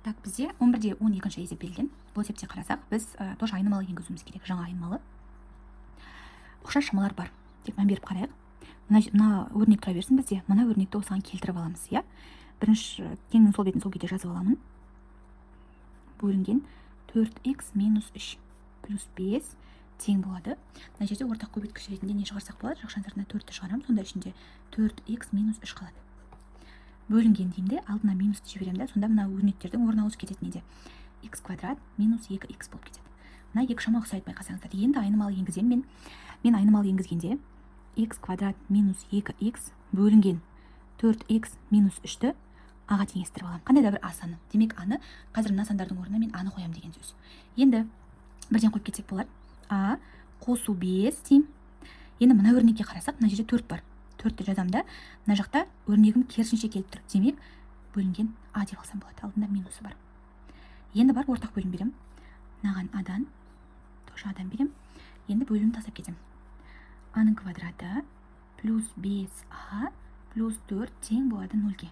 Так, бізде 11-де 12-ші есеп берілген. Бұл есепте қарасақ, біз тоже айнымалы енгізуіміз керек, жаңа айнымалы. Ұқсас шамалар бар. Тек мән беріп қарайық. Мына өрнек тұра берсін бізде. Мына өрнекті осыған келтіріп аламыз, иә? Бірінші теңнің сол бетін сол кейде жазып аламын. Бөлінген 4х минус 3 плюс 5 тең болады. Мына жерде ортақ көбейткіш ретінде не шығарсақ болады? Жақшан сыртына 4-ті шығарамын. Сонда ішінде 4х минус 3 қалады. Бөлінген деймде алдына минусты жіберемін да, сонда мына өрнектердің орны ауысып кетеді неде? Х квадрат минус 2х болып кетеді. Мына екі шама ұқсайды, байқасаңыздар. Енді айнымалы енгіземін мен айнымалы енгізгенде х квадрат минус 2х бөлінген 4х минус 3-ті аға теңестіріп аламын. Қандай да бір а саны. Демек аны қазір мына сандардың орнына мен аны қоямын деген сөз. Енді бірден қойып кетсек болады. А қосу 5 деймін. Енді мына өрнекке қарасақ, мына жерде 4 бар. 4-ті жазамын да, мына жақта өрнегім керісінше келіп тұр. Демек бөлінген а деп алсам болады. Алдында минусы бар. Енді бар ортақ бөлім берем. Мынаған адан, тоже адан берем. Енді бөлімді тастап кетем. А-ның квадраты плюс 5а плюс 4 тең болады 0-ге.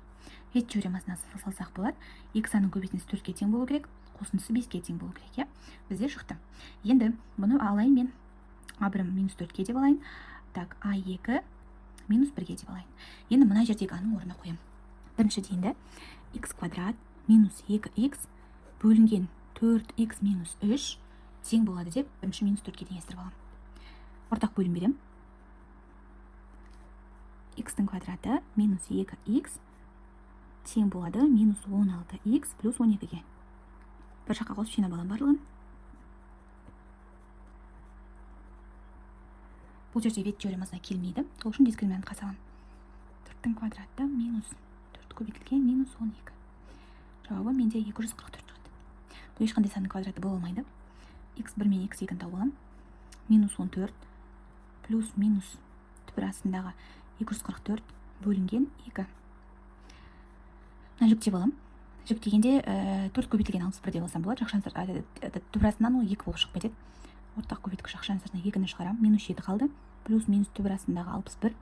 Рет теоремасына салсақ болады. Х-ның көбейтіндісі 4-ке тең болу керек, қосындысы 5-ке тең болу керек, иә? Бізде шықты. Енді бұны алайын мен. А1 минус 4-ке деп алайын. Так, А2 минус 1-ге деп алайын. Енді мына жердегі аның орнына қоям. Бірінші дейінді х квадрат минус 2х бөлінген 4х минус 3 тең болады деп бірінші минус 4-ке теңестіріп алам. Ортақ бөлім берем. Х-тің квадраты минус 2х тең болады минус 16х плюс 12-ге. Бір жаққа қосып жинап алам барлығын. Бұл жерде вет теоремасына келмейді. Ол үшін дискриминант қасалам. 4-тің квадраты минус 4 көбейтілген минус 12. Жауабы менде 244 шығады. Бұл ешқандай санның квадраты бола алмайды. Х1 мен х2-ні тауып алам. Минус 14 плюс минус түбір астындағы 244 бөлінген 2. Мына жүктеп алам. Жүктегенде 4 көбейтілген 61 деп алсам болады. Жақшан түбір астынан ол 2 болып шығып кетеді. Ортақ көбейткіш жақшан сыртына 2-ні шығарам. Минус 7 қалды. Плюс минус түбір астындағы 61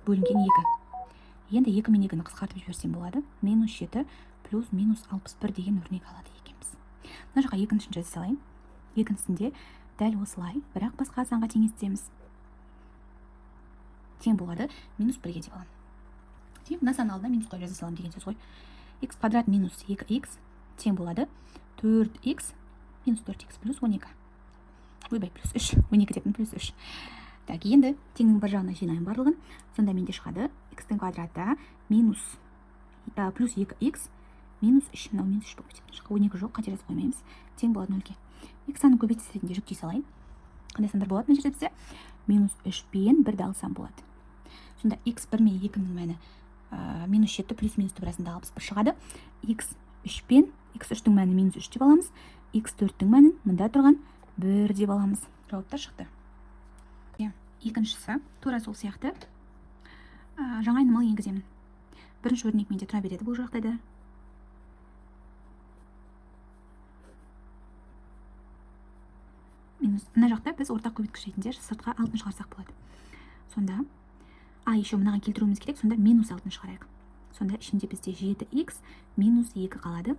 бөлінген 2. Енді 2 мен 2-ні қысқартып жіберсем болады. Минус 7 плюс минус 61 деген өрнек алады екенбіз. Мына жаққа екіншісін жаза салайын. Екіншісінде дәл осылай, бірақ басқа санға теңестіреміз. Тең болады минус 1-ге деп алам. Мына сан алдына минус қойып жаза салам деген сөз ғой. Х квадрат минус 2х тең болады 4х минус 4х плюс 12. Ойбай, плюс 3. 12 дептім, плюс 3. Так, енді теңнің бір жағына жинайын барлығын. Сонда менде шығады х-тің квадраты минус плюс 2х минус 3. Мынау минус 3 болып кетеді. 12 жоқ, қате жазып қоймаймыз. Тең болады 0-ге. Х санның көбейтістісі ретінде жүктей салайын. Қандай сандар болады мына жерде бізде? Минус 3 пен 1-ді алсам болады. Сонда х1 мен 2-нің мәні минус 7 плюс минус түбір астында 61 шығады. х3 пен х3-тің мәні минус 3 деп аламыз. х4-тің мәнін мұнда тұрған 1 деп аламыз. Жауаптар шықты. Екіншісі тура сол сияқты жаңа айнымалы енгіземін. Бірінші өрнек менде тұра береді бұл жағдайда. Мына жақта біз ортақ көбейткіш ретінде сыртқа 6-ны шығарсақ болады. Сонда еще мынаған келтіруіміз керек, сонда минус 6-ны шығарайық. Сонда ішінде бізде 7х минус 2 қалады.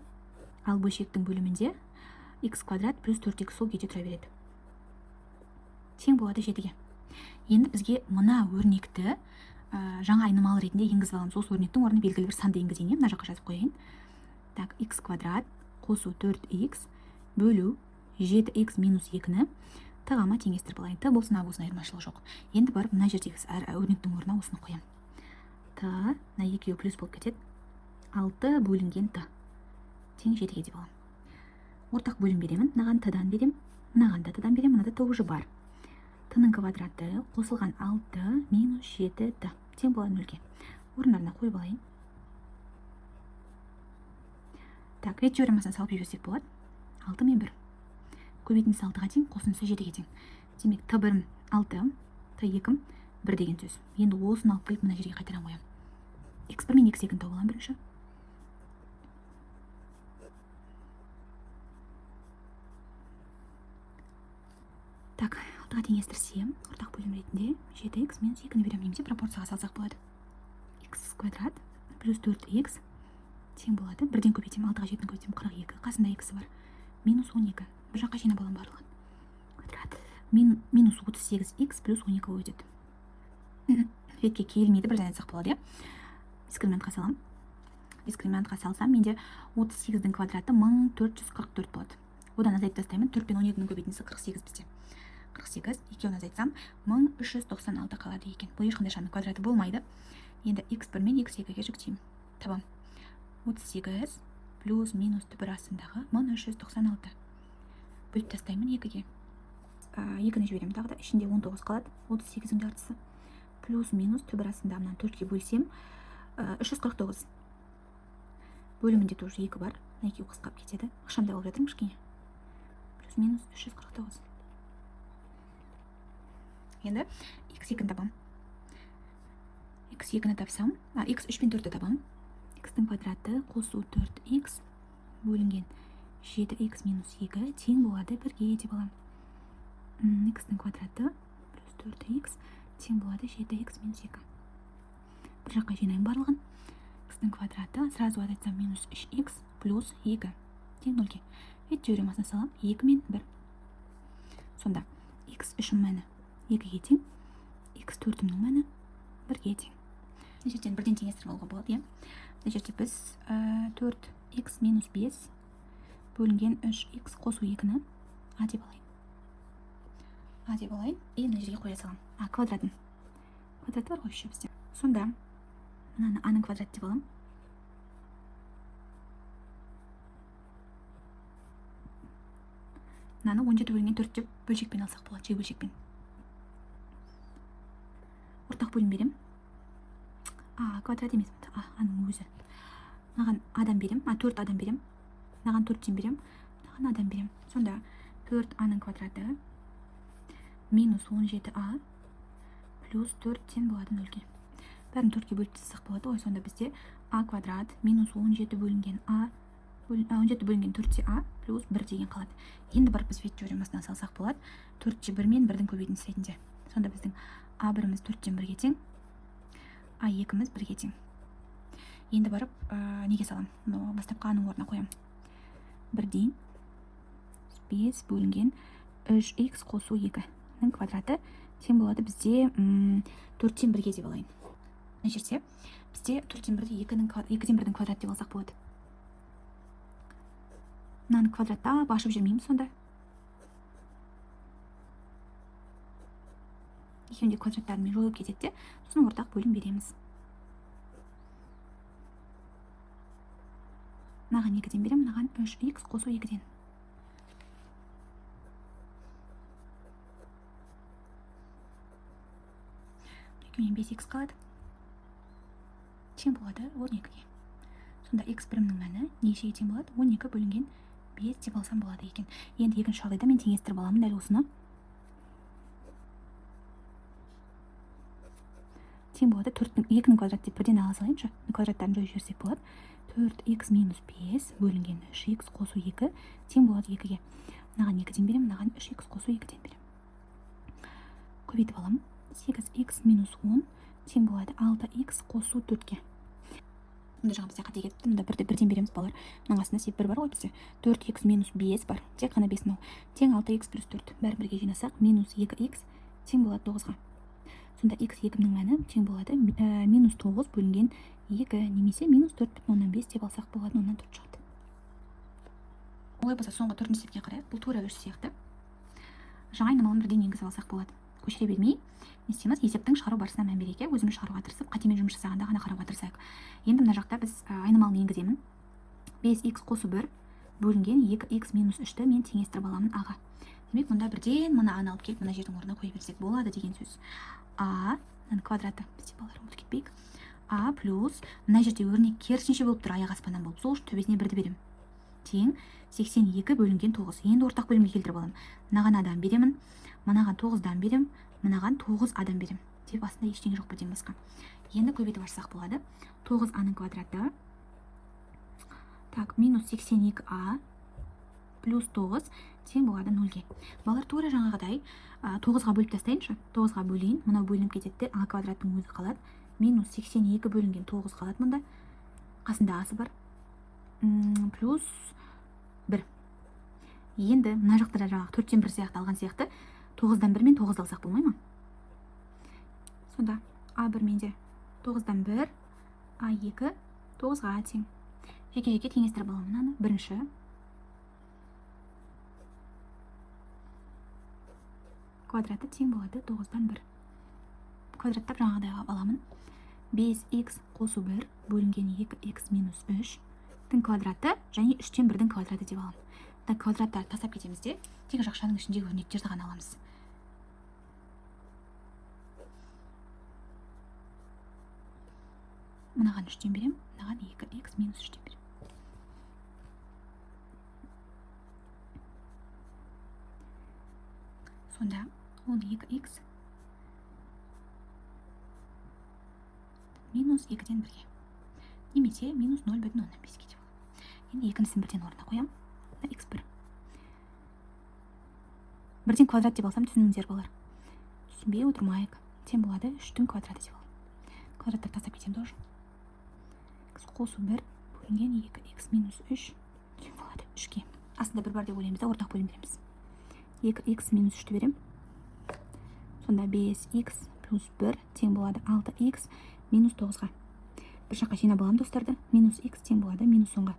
Ал бөлшектің бөлімінде х квадрат плюс 4х сол күйде тұра береді. Тең болады 7-ге. Енді бізге мына өрнекті жаңа айнымалы ретінде енгізіп аламыз. Осы өрнектің орнына белгілі бір санды енгізейін. Мына жаққа жазып қояйын. Так, х квадрат қосу 4х бөлу 7х минус 2-ні тағама теңестіріп алайын. Т болсын, а болсын айырмашылығы жоқ. Енді барып мына жердегі өрнектің орнына осыны қоям. Т, мына 2 плюс болып кетеді. 6 бөлінген т. Тең 7-ге деп алам. Ортақ бөлім беремін. Мынаған т-дан берем. Мынаған да т-дан берем. Мынада тоже бар. Т-ның квадраты қосылған 6 минус 7 т. Тең болады 0-ге. Орындарына қойып алайын. Так, рет теоремасына салып жіберсек болады. 6 мен 1. Көбейтіндісі 6-ға тең, қосындысы 7-ге тең. Демек, т1 6, т2 1 деген сөз. Енді осыны алып келіп мына жерге қайтарам қоям. х1 мен х2-ні тауып алам бірінші. Так, 6-ға теңестірсем, ортақ бөлім ретінде 7х минус 2-ні берем. Немесе пропорцияға салсақ болады. Х квадрат плюс 4х тең болады. Бірден көбейтемін, 6-ға 7-ні көбейтемін, 42. Қасында екісі бар. Минус 12. Бір жаққа жинап аламын барлығын. Квадрат. Минус 38х плюс 12 болып өтеді. Ретке келмейді, бірден айтсақ болады, иә? Дискриминантқа салам. Дискриминантқа салсам, менде 38-дің квадраты 1444 болады. Одан азайтып тастаймын. 4 пен 12-ның көбейтіндісі 48 бізде. 48, екеуін азайтсам 1396 қалады екен. Бұл ешқандай санның квадраты болмайды. Енді x1 мен x2-ге жүктеймін. Табам. 38 плюс минус түбір астындағы 1396. Бөліп тастаймын 2-ге. 2-ні жіберем тағы да, ішінде 19 қалады. 38-дің жартысы. Плюс минус түбір астында мынан 4-ге бөлсем 349. Бөлімінде тоже 2 бар. 2 қысқап кетеді. Ақшамда болып жатырмын кішкене. Плюс минус 349. Енді x2-ні табам. x2-ні тапсам, x3 пен 4-ті табам. X-дің квадраты қосу 4x бөлінген 7x минус 2 тең болады 1-ге деп алам. X-дің квадраты плюс 4x тең болады 7x минус 2. Бір жаққа жинайым барлығын. X-дің квадраты сразу айтсам минус 3x плюс 2 тең 0-ге. Теоремасына салам 2 мен 1. Сонда x3-ің мәні 2-ге тең, x4-імнің мәні 1-ге тең. Мына жерден бірден теңестіріп алуға болады, иә? Мына жерде біз 4x минус 5 бөлінген 3x қосу 2-ні а деп алайын. А деп алайын. И мына жерге қоя салам. Квадратын. Квадраты бар ғой еще бізде. Сонда мынаны а-ның квадрат деп алам. Мынаны 17 бөлінген 4 деп бөлшекпен алсақ болады, жай бөлшекпен. Ортақ бөлім берем. Квадрат емес, аның өзі. Мынаған адам берем, 4 адам берем. Мынаған 4-тен берем, мынаған адам берем. Сонда 4 аның квадраты минус 17а плюс 4-тен болады 0-ге. Бәрін 4-ге бөліп тастасақ болады ғой. Сонда бізде а квадрат минус 17 бөлінген 4-те а плюс 1 деген қалады. Енді барып біз вет теоремасына салсақ болады. 4-те 1 мен 1-дің көбейтіндісі ретінде. Сонда біздің а1-іміз 4-тен 1-ге тең, а2-іміз 1-ге тең. Енді барып неге салам? Бастапқы аның орнына қоям. 1-ден 5 бөлінген 3x қосу 2-ның квадраты тең болады бізде 4-тен 1-ге деп алайын. Мына жерде бізде 4-тен 1-де 2-ден 1-дің квадраты деп алсақ болады. Мынаны квадраттап ашып жүрмейміз сонда. Екеуінде квадраттарымен жойылып кетеді де, сосын ортақ бөлім береміз. Мынаған 2-ден берем, мынаған 3x қосу 2-ден. Екеуінен 5x қалады. Тең болады 12-ге. Сонда x1-імнің мәні нешеге тең болады? 12 бөлінген 5 деп алсам болады екен. Енді екінші жағдайда мен теңестіріп аламын дәл осыны. Тең болады 2-ның квадрат деп бірден ала салайыншы. Квадраттарын жойып жіберсек болады. 4x минус 5 бөлінген 3x қосу 2 тең болады 2-ге. Мынаған 2-ден берем, мынаған 3x қосу 2-ден берем. Көбейтіп аламын. 8x минус 10 тең болады 6x қосу 4-ге. Мұнда жаңа бізде қате кетті. Мұнда бірден береміз балар. Мұның астында сеп 1 бар ғой бізде. 4x минус 5 бар. Тек қана 5 мынау. Тең 6x плюс 4. Бәрін бірге жинасақ, минус 2x тең болады 9-ға. Сонда x2-ның мәні тең болады минус 9 бөлінген 2 немесе минус 4,5 деп алсақ болады, оннан 4 шығады. Олай болса соңғы 4-ші есепке қарайық. Бұл тура 3 сияқты. Жаңа айнымалын бірден енгізіп алсақ болады. Көшіре бермей, не істейміз? Есептің шығару барысына мән берейік. Өзіміз шығаруға тырысып, қатемен жұмыс жасағанда ғана қарауға тырысайық. Енді мына жақта біз айнымалын енгіземін. 5x қосу 1 бөлінген 2x минус 3-ті мен теңестіріп аламын аға. Демек, мұнда бірден мына аны алып келіп, мына жердің орнына қойып берсек болады деген сөз. А квадраты, бізде балар ұмытып кетпейік. А плюс, мына жерде өрнек керісінше болып тұр, аяқ аспаннан болып. Сол үшін төбесіне 1-ді берем. Тең 82 бөлінген 9. Енді ортақ бөлімге келтіріп аламын. Мынаған адам беремін, мынаған 9-дан берем, мынаған 9 адам берем. Деп астында ештеңе жоқ бірден басқа. Енді көбейтіп ашсақ болады. 9а-ның квадраты. Так, минус 82а плюс 9 тең болады 0-ге. Балар тура жаңағыдай 9-ға бөліп тастайыншы. 9-ға бөлейін, мынау бөлініп кетеді, а квадраттың өзі қалады. Минус 82 бөлінген 9 қалады мұнда. Қасында асы бар. плюс 1. Енді мына жақта жаңағы 4-тен 1 сияқты алған сияқты 9-дан 1 мен 9-ды алсақ болмай ма? Сонда А1 менде 9-дан 1, А2 9-ға тең. Жеке-жеке теңестіріп аламын мынаны. Бірінші квадраты тең болады 9-дан 1. Квадраттап жаңағыдай аламын. 5х қосу 1 бөлінген 2х минус 3-тің квадраты және 3-тен 1-дің квадраты деп аламын. Квадраттарды тастап кетеміз де, тек жақшаның ішіндегі өрнектерді ғана аламыз. Мынаған 3-тен берем, мынаған 2х минус 3-тен берем. Сонда 12х минус 2-ден 1-ге. Немесе минус 0,5-ге деп аламын. Енді 2-нісін 1-ден орнына қоям. x1. 1-ден квадрат деп алсам түсініңіздер болар. Түсінбей отырмайық. Тең болады 3-тің квадраты деп аламын. Квадраттар тастап кетем тоже. X қосу 1 бөлінген 2х минус 3 тең болады 3-ге. Астында 1 бар деп ойлаймыз да ортақ бөлім береміз. 2х минус 3-ті берем. Сонда 5х плюс 1 тең болады 6х минус 9-ға. Бір жаққа жинап аламын достарды. Минус х тең болады минус 10-ға.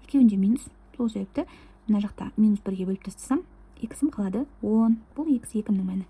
Екеуінде минус. Сол себепті мына жақта минус 1-ге бөліп тастасам, х-ім қалады 10. Бұл х 2-нің мәні.